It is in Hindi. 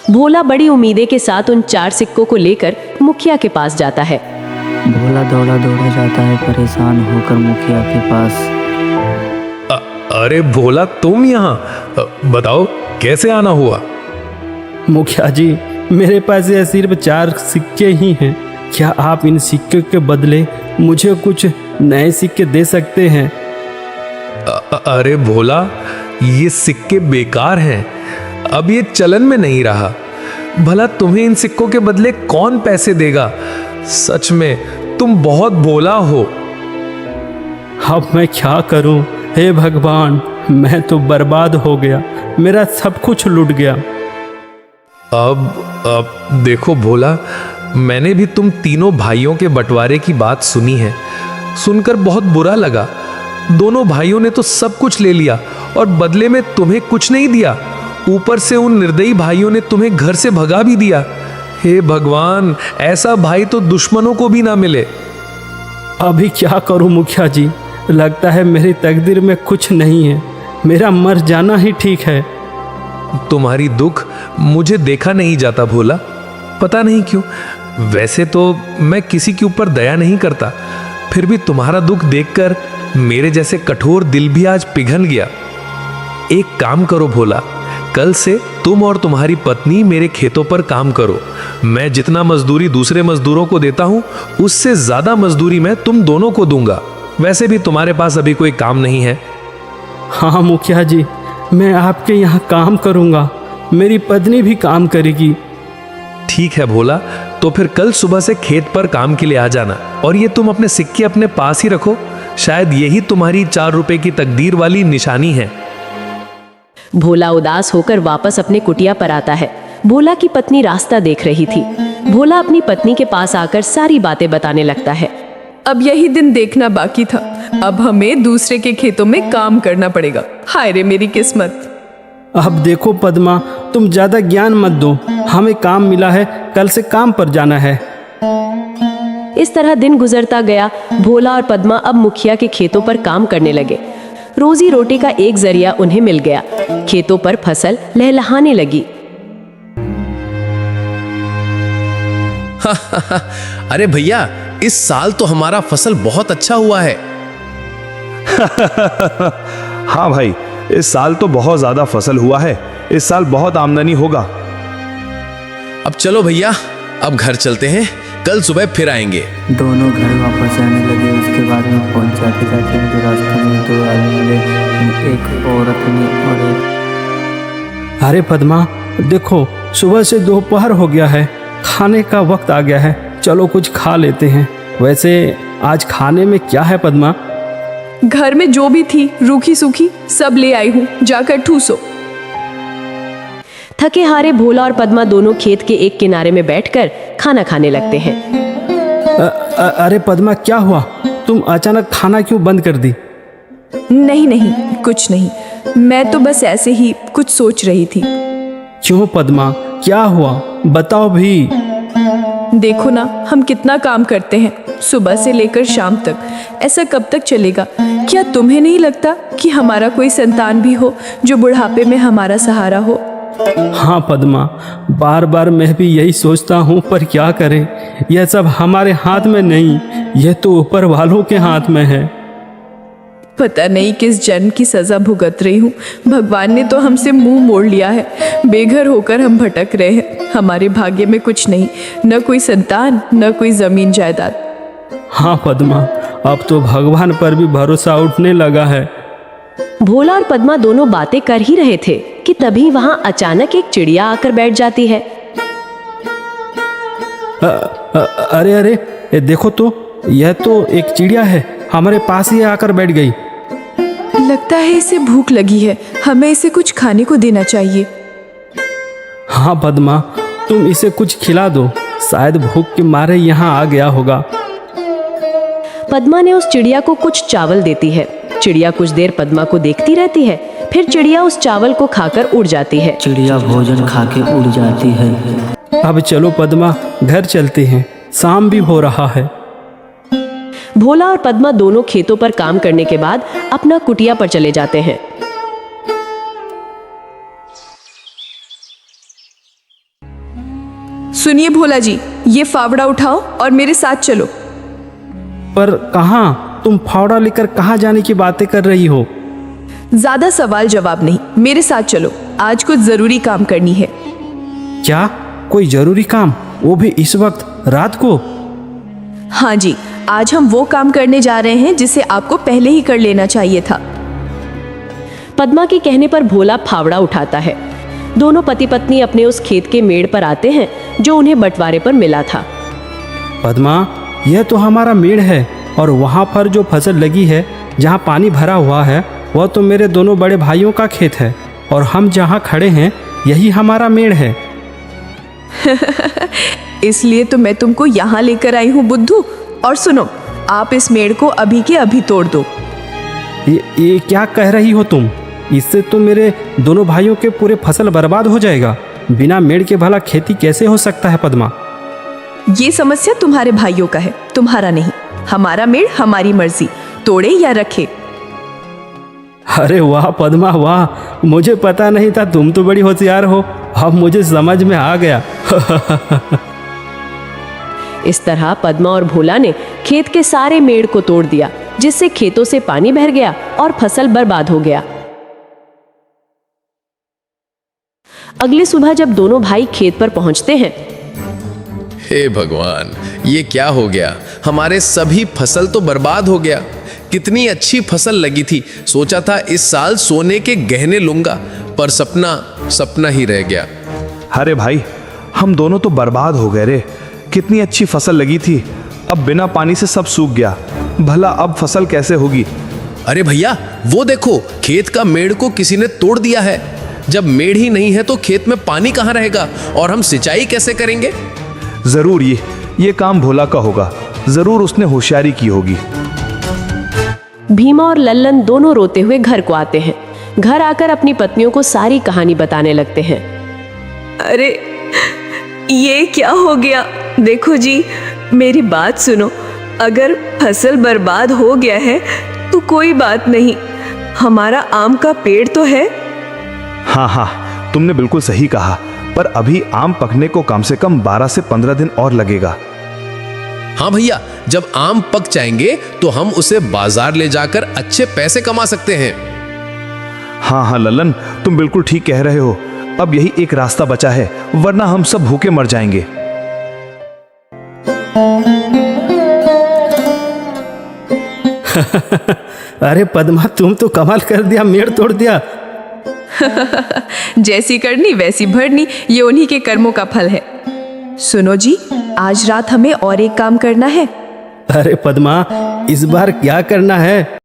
भोला बड़ी उम्मीदें के साथ उन 4 सिक्कों को लेकर मुखिया के पास जाता है। भोला दौड़ा दौड़ा जाता है परेशान होकर मुखिया के पास। अरे भोला, तुम यहाँ, बताओ कैसे आना हुआ? मुखिया जी, मेरे पास ये सिर्फ 4 सिक्के ही हैं। क्या आप इन सिक्के के बदले मुझे कुछ नए सिक्के दे सकते हैं? अरे भोला, ये सिक्के बेकार हैं, अब ये चलन में नहीं रहा। भला तुम्हें इन सिक्कों के बदले कौन पैसे देगा? सच में तुम बहुत भोला हो। अब मैं क्या करूं? हे भगवान, मैं तो बर्बाद हो गया, मेरा सब कुछ लुट गया। अब देखो भोला, मैंने भी तुम तीनों भाइयों के बंटवारे की बात सुनी है। सुनकर बहुत बुरा लगा। दोनों भाइयों ने तो सब कुछ ले लिया और बदले में तुम्हें कुछ नहीं दिया। ऊपर से उन निर्दयी भाइयों ने तुम्हें घर से भगा भी दिया। हे भगवान, ऐसा भाई तो दुश्मनों को भी ना मिले। अभी क्या करूं मुखिया जी? लगता है मेरी तकदीर में कुछ नहीं है, मेरा मर जाना ही ठीक है। तुम्हारी दुख मुझे देखा नहीं जाता भोला, पता नहीं क्यों। वैसे तो मैं किसी के ऊपर दया नहीं करता, फिर भी तुम्हारा दुख देखकर मेरे जैसे कठोर दिल भी आज पिघल गया। एक काम करो भोला, कल से तुम और तुम्हारी पत्नी मेरे खेतों पर काम करो। मैं जितना मजदूरी दूसरे मजदूरों को देता हूं, उससे ज्यादा मजदूरी मैं तुम दोनों को दूंगा। वैसे भी तुम्हारे पास अभी कोई काम नहीं है। हाँ मुखिया जी, मैं आपके यहाँ काम करूँगा, मेरी पत्नी भी काम करेगी। ठीक है भोला, तो फिर कल सुबह से खेत पर काम के लिए आ जाना। और ये तुम अपने सिक्के अपने पास ही रखो, शायद यही तुम्हारी 4 रुपए की तकदीर वाली निशानी है। भोला उदास होकर वापस अपने कुटिया पर आता है। भोला की पत्नी रास्ता देख रही थी। भोला अपनी पत्नी के पास आकर सारी बातें बताने लगता है। अब यही दिन देखना बाकी था, अब हमें दूसरे के खेतों में काम करना पड़ेगा। हाय रे मेरी किस्मत। अब देखो पद्मा, तुम ज्यादा ज्ञान मत दो, हमें काम मिला है, कल से काम पर जाना है। इस तरह दिन गुजरता गया। भोला और पद्मा अब मुखिया के खेतों पर काम करने लगे। रोजी रोटी का एक जरिया उन्हें मिल गया। खेतों पर फसल लहलहाने लगी। अरे भैया, इस साल तो हमारा फसल बहुत अच्छा हुआ है। हाँ भाई, इस साल तो बहुत ज्यादा फसल हुआ है, इस साल बहुत आमदनी होगा। अब चलो भैया, अब घर चलते हैं, कल सुबह फिर आएंगे। दोनों घर वापस जाने लगे। उसके बाद में पहुंच जाते जाते जो रास्ते में 2 आदमी मिले, एक औरत ने और एक। अरे पद्मा, देखो सुबह से दोपहर हो गया है, खाने का वक्त आ गया है, चलो कुछ खा लेते हैं। वैसे आज खाने में क्या है पद्मा? घर में जो भी थी रूखी सूखी सब ले आई हूँ, जाकर ठूसो। थके हारे भोला और पद्मा दोनों खेत के एक किनारे में बैठकर खाना खाने लगते हैं। अरे पद्मा, क्या हुआ? तुम अचानक खाना क्यों बंद कर दी? नहीं नहीं, कुछ नहीं, मैं तो बस ऐसे ही कुछ सोच रही थी। क्यों पद्मा, क्या हुआ? बताओ भी। देखो ना, हम कितना काम करते हैं सुबह से लेकर शाम तक। ऐसा कब तक चलेगा? क्या तुम्हें नहीं लगता कि हमारा कोई संतान भी हो जो बुढ़ापे में हमारा सहारा हो? हाँ पद्मा, बार बार मैं भी यही सोचता हूँ, पर क्या करें, यह सब हमारे हाथ में नहीं, यह तो ऊपर वालों के हाथ में है। पता नहीं किस जन्म की सजा भुगत रही हूँ। भगवान ने तो हमसे मुंह मोड़ लिया है। बेघर होकर हम भटक रहे हैं। हमारे भाग्य में कुछ नहीं, न कोई संतान, न कोई जमीन जायदाद। हाँ पद्मा, अब तो भगवान पर भी भरोसा उठने लगा है। भोला और पद्मा दोनों बातें कर ही रहे थे कि तभी वहां अचानक एक चिड़िया आकर बैठ जाती है। अरे अरे, ये देखो तो, यह तो एक चिड़िया है, हमारे पास ही आकर बैठ गई। लगता है इसे भूख लगी है, हमें इसे कुछ खाने को देना चाहिए। हाँ पद्मा, तुम इसे कुछ खिला दो, शायद भूख के मारे यहाँ आ गया होगा। पद्मा ने उस चिड़िया को कुछ चावल देती है। चिड़िया कुछ देर पद्मा को देखती रहती है, फिर चिड़िया उस चावल को खाकर उड़ जाती है। चिड़िया भोजन खा के उड़ जाती है। अब चलो पद्मा, घर चलते हैं, शाम भी हो रहा है। भोला और पद्मा दोनों खेतों पर काम करने के बाद अपना कुटिया पर चले जाते हैं। सुनिए भोला जी, ये फावड़ा उठाओ और मेरे साथ चलो। पर कहाँ? तुम फावड़ा लेकर कहाँ जाने की बातें कर रही हो? ज्यादा सवाल जवाब नहीं, मेरे साथ चलो, आज कुछ जरूरी काम करनी है। क्या? कोई जरूरी काम? वो भी इस वक्त रात को? हाँ जी, आज हम वो काम करने जा रहे हैं जिसे आपको पहले ही कर लेना चाहिए था। पद्मा के कहने पर भोला फावड़ा उठाता है। दोनों पति पत्नी अपने उस खेत के मेड़ पर आते हैं जो उन्हें बंटवारे पर मिला था। पद्मा, यह तो हमारा मेड़ है और वहाँ पर जो फसल लगी है, जहाँ पानी भरा हुआ है, वह तो मेरे दोनों बड़े भाइयों का खेत है और हम जहाँ खड़े हैं यही हमारा मेड़ है। इसलिए तो मैं तुमको यहाँ लेकर आई हूँ बुद्धू। और सुनो, आप इस मेड़ को अभी के अभी तोड़ दो। ये क्या कह रही हो तुम? इससे तो मेरे दोनों भाइयों के पूरे फसल बर्बाद हो जाएगा। बिना मेड़ के भला खेती कैसे हो सकता है पद्मा? ये समस्या तुम्हारे भाइयों का है, तुम्हारा नहीं। हमारा मेड़ हमारी मर्जी, तोड़े या रखे। अरे वाह पद्मा वाह, मुझे पता नहीं था, तुम तो बड़ी होशियार हो। अब मुझे समझ में आ गया। इस तरह पद्मा और भोला ने खेत के सारे मेड़ को तोड़ दिया, जिससे खेतों से पानी बह गया और फसल बर्बाद हो गया। अगली सुबह जब दोनों भाई खेत पर पहुंचते हैं, हे भगवान, ये क्या हो गया? हमारे सभी फसल तो बर्बाद हो गया। कितनी अच्छी फसल लगी थी, सोचा था इस साल सोने के गहने लूंगा, पर सपना सपना ही रह गया। अरे भाई, हम दोनों तो बर्बाद हो गए रे। कितनी अच्छी फसल लगी थी, अब बिना पानी से सब सूख गया। भला अब फसल कैसे होगी? अरे भैया, वो देखो, खेत का मेड़ को किसी ने तोड़ दिया है। जब मेड़ ही नहीं है तो खेत में पानी कहाँ रहेगा और हम सिंचाई कैसे करेंगे? जरूर ये काम भोला का होगा। जरूर उसने होशियारी की होगी। भीमा और लल्लन दोनों रोते हुए घर को आते हैं। घर आकर अपनी पत्नियों को सारी कहानी बताने लगते हैं। अरे ये क्या हो गया? देखो जी, मेरी बात सुनो। अगर फसल बर्बाद हो गया है तो कोई बात नहीं, हमारा आम का पेड़ तो है। हाँ, तुमने बिल्कुल सही कहा, पर अभी आम पकने को कम से कम 12 से 15 दिन और लगेगा। हाँ भैया, जब आम पक जाएंगे तो हम उसे बाजार ले जाकर अच्छे पैसे कमा सकते हैं। हाँ लल्लन, तुम बिल्कुल ठीक कह रहे हो। अब यही एक रास्ता बचा है, वरना हम सब भूखे मर जाएंगे। अरे पद्मा, तुम तो कमाल कर दिया, मेड़ तोड़ दिया। जैसी करनी वैसी भरनी, ये उन्हीं के कर्मों का फल है। सुनो जी, आज रात हमें और एक काम करना है। अरे पद्मा, इस बार क्या करना है?